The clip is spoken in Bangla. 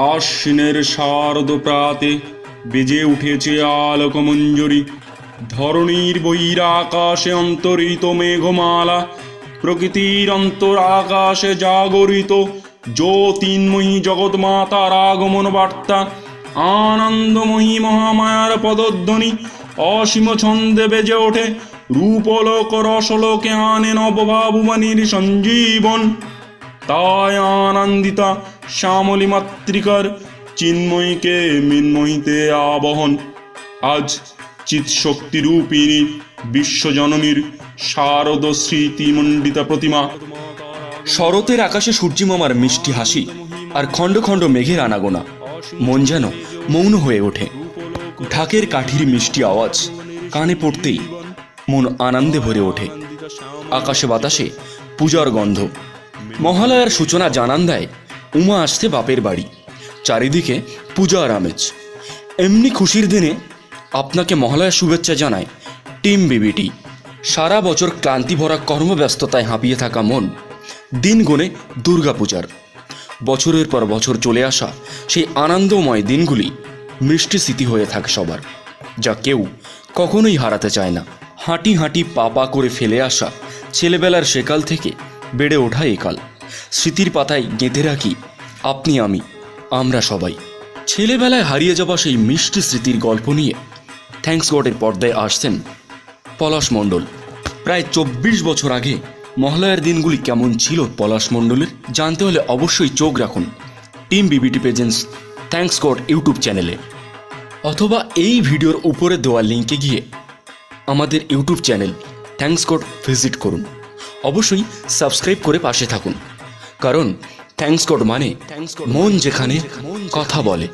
আশ্বিনের শারদ প্রাতে বেজে উঠেছে আলোকমঞ্জরি। ধরণীর বহিরাকাশে অন্তরিত মেঘমালা, প্রকৃতির অন্তরাকাশে জাগরিত জ্যোতির্ময়ী জগৎমাতার আগমন বার্তা। আনন্দময়ী মহামায়ার পদধ্বনি অসীম ছন্দে বেজে ওঠে, রূপলোক রসলোকে আনে নবভাবুবাণীর সঞ্জীবন। তাই আনন্দিতা শ্যামলী মাতৃকার চিন্ময়ীকে মিন্ময়ীতে আবহন। আজ চিৎশক্তিরূপিণী বিশ্বজননীর শারদ স্মৃতিমণ্ডিতা প্রতিমা। শরতের আকাশে সূর্যিমামার মিষ্টি হাসি আর খণ্ড খণ্ড মেঘের আনাগোনা, মন যেন মৌন হয়ে ওঠে। ঢাকের কাঠির মিষ্টি আওয়াজ কানে পড়তেই মন আনন্দে ভরে ওঠে। আকাশে বাতাসে পূজার গন্ধ। মহালয়ার সূচনা জানান দেয় উমা আসছে বাপের বাড়ি। চারিদিকে পূজার আমেজ। এমনি খুশির দিনে আপনাকে মহালয়ার শুভেচ্ছা জানায় টিম বিবিটি। সারা বছর ক্লান্তি ভরা কর্মব্যস্ততায় হাঁপিয়ে থাকা মন দিন গুনে দুর্গাপূজার। বছরের পর বছর চলে আসা সেই আনন্দময় দিনগুলি মিষ্টি স্মৃতি হয়ে থাকে সবার, যা কেউ কখনোই হারাতে চায় না। হাঁটি হাঁটি পা পা করে ফেলে আসা ছেলেবেলার সেকাল থেকে বেড়ে ওঠা একাল স্মৃতির পাতায় গেঁথে রাখি আপনি আমি আমরা সবাই। ছেলেবেলায় হারিয়ে যাওয়া সেই মিষ্টি স্মৃতির গল্প নিয়ে থ্যাঙ্কস গডের পর্দায় আসছেন পলাশ মণ্ডল। প্রায় 24 বছর আগে মহালয়ার দিনগুলি কেমন ছিল পলাশ মণ্ডলের, জানতে হলে অবশ্যই চোখ রাখুন team BBT presents thanks god YouTube চ্যানেলে, অথবা এই ভিডিওর উপরে দেওয়া লিঙ্কে গিয়ে আমাদের YouTube channel thanks god visit করুন। অবশ্যই সাবস্ক্রাইব করে পাশে থাকুন, কারণ থ্যাঙ্কস গড মানে মন যেখানে কথা বলে।